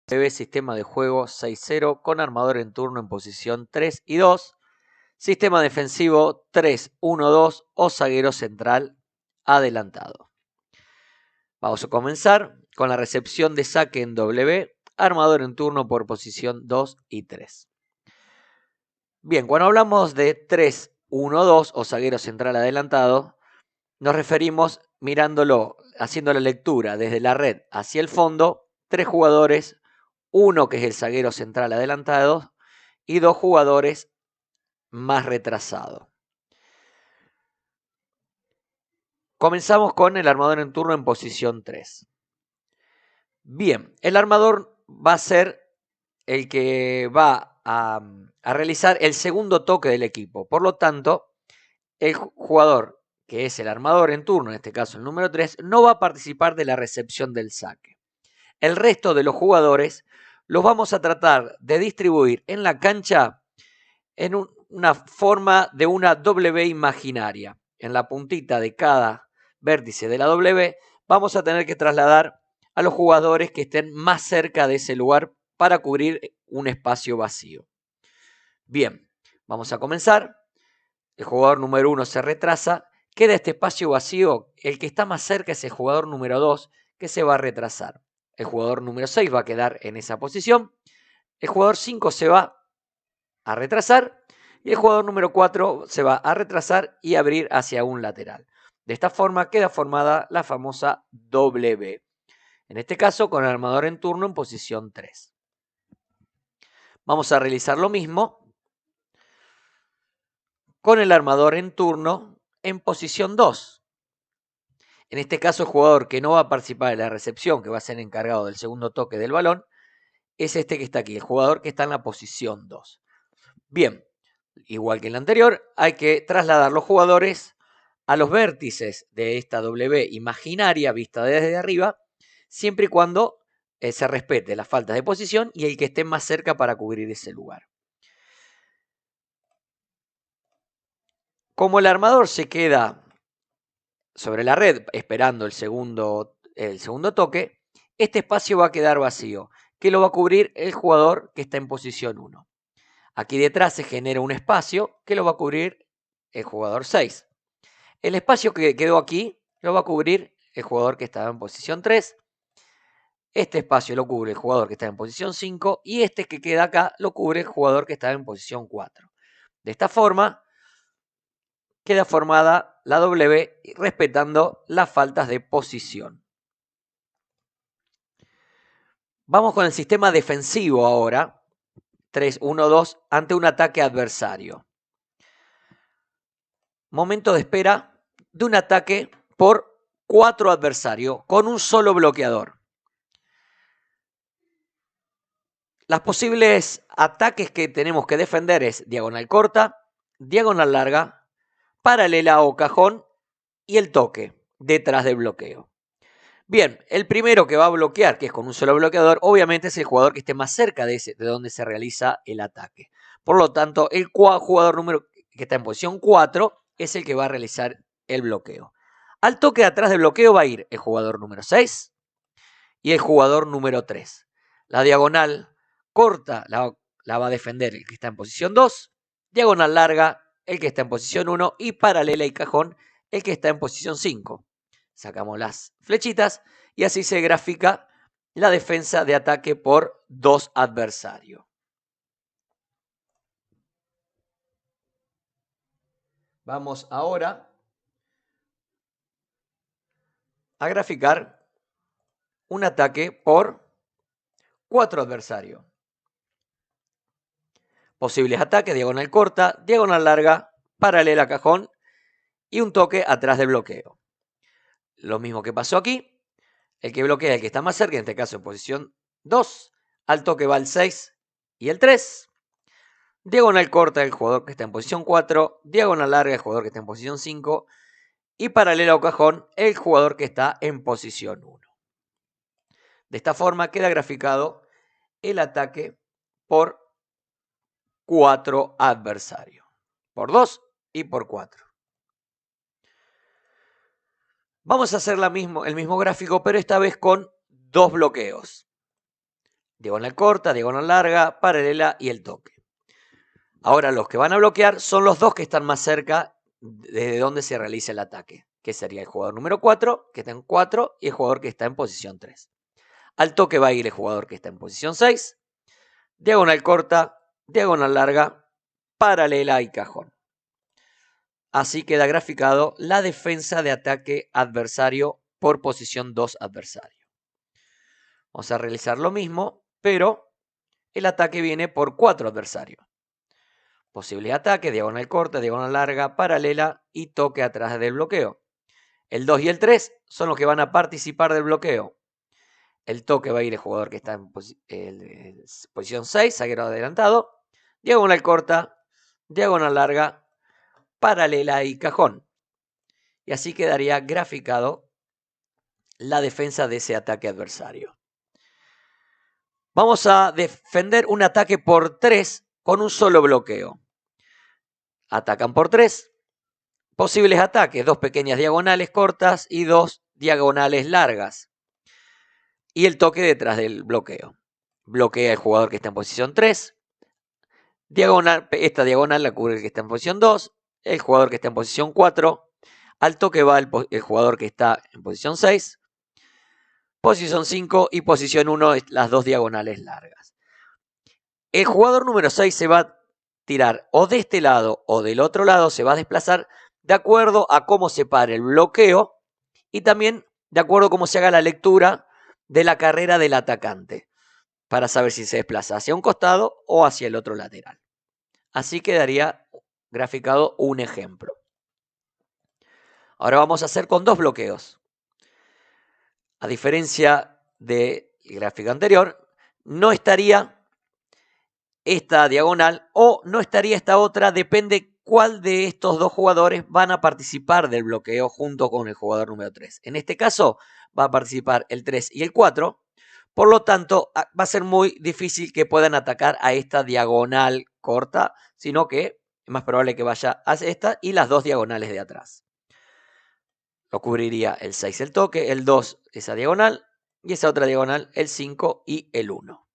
Sistema de juego 6-0 con armador en turno en posición 3 y 2. Sistema defensivo 3-1-2 o zaguero central adelantado. Vamos a comenzar con la recepción de saque en W, armador en turno por posición 2 y 3. Bien, cuando hablamos de 3-1-2 o zaguero central adelantado, nos referimos mirándolo, haciendo la lectura desde la red hacia el fondo, 3 jugadores, uno que es el zaguero central adelantado y 2 jugadores más retrasados. Comenzamos con el armador en turno en posición 3. Bien, el armador va a ser el que va a realizar el segundo toque del equipo. Por lo tanto, el jugador que es el armador en turno, en este caso el número 3, no va a participar de la recepción del saque. El resto de los jugadores los vamos a tratar de distribuir en la cancha en una forma de una W imaginaria. En la puntita de cada vértice de la W vamos a tener que trasladar a los jugadores que estén más cerca de ese lugar para cubrir un espacio vacío. Bien, vamos a comenzar. El jugador número 1 se retrasa. Queda este espacio vacío. El que está más cerca es el jugador número 2 que se va a retrasar. El jugador número 6 va a quedar en esa posición. El jugador 5 se va a retrasar. Y el jugador número 4 se va a retrasar y abrir hacia un lateral. De esta forma queda formada la famosa W. En este caso con el armador en turno en posición 3. Vamos a realizar lo mismo con el armador en turno en posición 2. En este caso el jugador que no va a participar de la recepción, que va a ser encargado del segundo toque del balón, es este que está aquí, el jugador que está en la posición 2. Bien, igual que en la anterior, hay que trasladar los jugadores a los vértices de esta W imaginaria vista desde arriba, siempre y cuando se respete las faltas de posición y el que esté más cerca para cubrir ese lugar. Como el armador se queda sobre la red esperando el segundo toque, este espacio va a quedar vacío, que lo va a cubrir el jugador que está en posición 1. Aquí detrás se genera un espacio que lo va a cubrir el jugador 6. El espacio que quedó aquí lo va a cubrir el jugador que estaba en posición 3. Este espacio lo cubre el jugador que está en posición 5 y este que queda acá lo cubre el jugador que está en posición 4. De esta forma queda formada la W respetando las faltas de posición. Vamos con el sistema defensivo ahora. 3-1-2 ante un ataque adversario. Momento de espera de un ataque por 4 adversarios con un solo bloqueador. Las posibles ataques que tenemos que defender es diagonal corta, diagonal larga, paralela o cajón y el toque detrás del bloqueo. Bien, el primero que va a bloquear, que es con un solo bloqueador, obviamente es el jugador que esté más cerca de donde se realiza el ataque. Por lo tanto, el jugador número que está en posición 4 es el que va a realizar el bloqueo. Al toque de atrás del bloqueo va a ir el jugador número 6 y el jugador número 3. La diagonal corta la va a defender el que está en posición 2, diagonal larga el que está en posición 1 y paralela y cajón el que está en posición 5. Sacamos las flechitas y así se grafica la defensa de ataque por 2 adversarios. Vamos ahora a graficar un ataque por 4 adversarios. Posibles ataques: diagonal corta, diagonal larga, paralela cajón y un toque atrás del bloqueo. Lo mismo que pasó aquí. El que bloquea es el que está más cerca, en este caso en posición 2. Al toque va el 6 y el 3. Diagonal corta el jugador que está en posición 4. Diagonal larga el jugador que está en posición 5. Y paralela o cajón el jugador que está en posición 1. De esta forma queda graficado el ataque por 4 adversarios. Por 2 y por 4. Vamos a hacer el mismo gráfico, pero esta vez con 2 bloqueos. diagonal corta, diagonal larga, paralela y el toque. Ahora los que van a bloquear son los dos que están más cerca de donde se realiza el ataque, que sería el jugador número 4, que está en 4, y el jugador que está en posición 3. Al toque va a ir el jugador que está en posición 6, diagonal corta, diagonal larga, paralela y cajón. Así queda graficado la defensa de ataque adversario por posición 2 adversario. Vamos a realizar lo mismo, pero el ataque viene por 4 adversarios. Posible ataque, diagonal corta, diagonal larga, paralela y toque atrás del bloqueo. El 2 y el 3 son los que van a participar del bloqueo. El toque va a ir el jugador que está en posición 6, zaguero adelantado. Diagonal corta, diagonal larga, paralela y cajón. Y así quedaría graficado la defensa de ese ataque adversario. Vamos a defender un ataque por 3 con un solo bloqueo. Atacan por 3. Posibles ataques, 2 pequeñas diagonales cortas y 2 diagonales largas. Y el toque detrás del bloqueo. Bloquea el jugador que está en posición 3. Esta diagonal la cubre el que está en posición 2. El jugador que está en posición 4. Al toque va el jugador que está en posición 6. Posición 5 y posición 1, las 2 diagonales largas. El jugador número 6 se va a tirar o de este lado o del otro lado, se va a desplazar de acuerdo a cómo se pare el bloqueo y también de acuerdo a cómo se haga la lectura de la carrera del atacante, para saber si se desplaza hacia un costado o hacia el otro lateral. Así quedaría graficado un ejemplo. Ahora vamos a hacer con 2 bloqueos. A diferencia del gráfico anterior, no estaría esta diagonal o no estaría esta otra, depende cuál de estos 2 jugadores van a participar del bloqueo junto con el jugador número 3. En este caso va a participar el 3 y el 4, por lo tanto va a ser muy difícil que puedan atacar a esta diagonal corta, sino que es más probable que vaya hacia esta y las 2 diagonales de atrás. Lo cubriría el 6 el toque, el 2 esa diagonal y esa otra diagonal el 5 y el 1.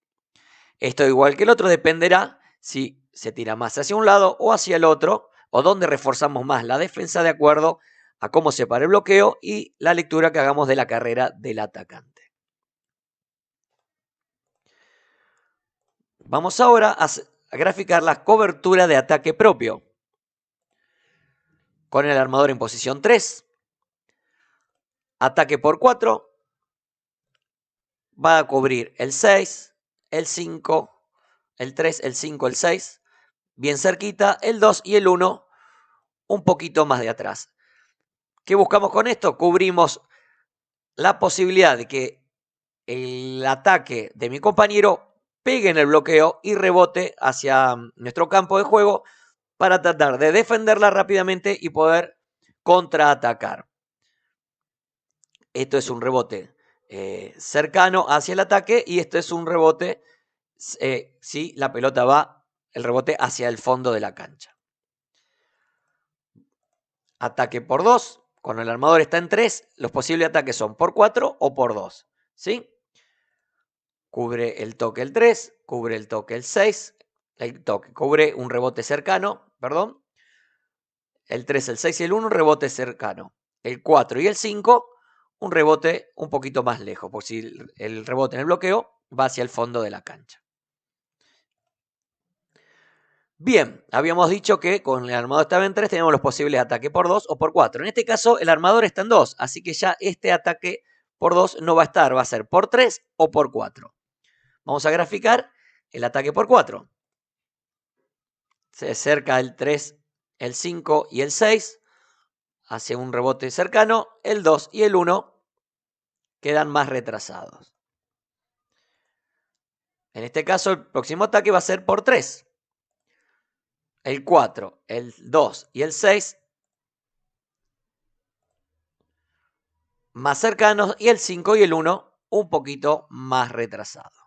Esto, igual que el otro, dependerá si se tira más hacia un lado o hacia el otro, o donde reforzamos más la defensa de acuerdo a cómo se para el bloqueo y la lectura que hagamos de la carrera del atacante. Vamos ahora a graficar la cobertura de ataque propio. Con el armador en posición 3, ataque por 4, va a cubrir el 6, el 5, el 3, el 5, el 6, bien cerquita, el 2 y el 1, un poquito más de atrás. ¿Qué buscamos con esto? Cubrimos la posibilidad de que el ataque de mi compañero pegue en el bloqueo y rebote hacia nuestro campo de juego para tratar de defenderla rápidamente y poder contraatacar. Esto es un rebote cercano hacia el ataque y esto es un rebote si la pelota va, el rebote hacia el fondo de la cancha. Ataque por 2. Cuando el armador está en 3, los posibles ataques son por 4 o por 2. ¿Sí? Cubre el toque el 3, cubre el toque el 6, el toque cubre un rebote cercano, perdón. El 3, el 6 y el 1, un rebote cercano. El 4 y el 5, un rebote un poquito más lejos, por si el rebote en el bloqueo va hacia el fondo de la cancha. Bien, habíamos dicho que con el armador estaba en 3, tenemos los posibles ataques por 2 o por 4. En este caso, el armador está en 2, así que ya este ataque por 2 no va a estar, va a ser por 3 o por 4. Vamos a graficar el ataque por 4. Se acerca el 3, el 5 y el 6 hacia un rebote cercano. El 2 y el 1 quedan más retrasados. En este caso, el próximo ataque va a ser por 3. El 4, el 2 y el 6 más cercanos y el 5 y el 1 un poquito más retrasados.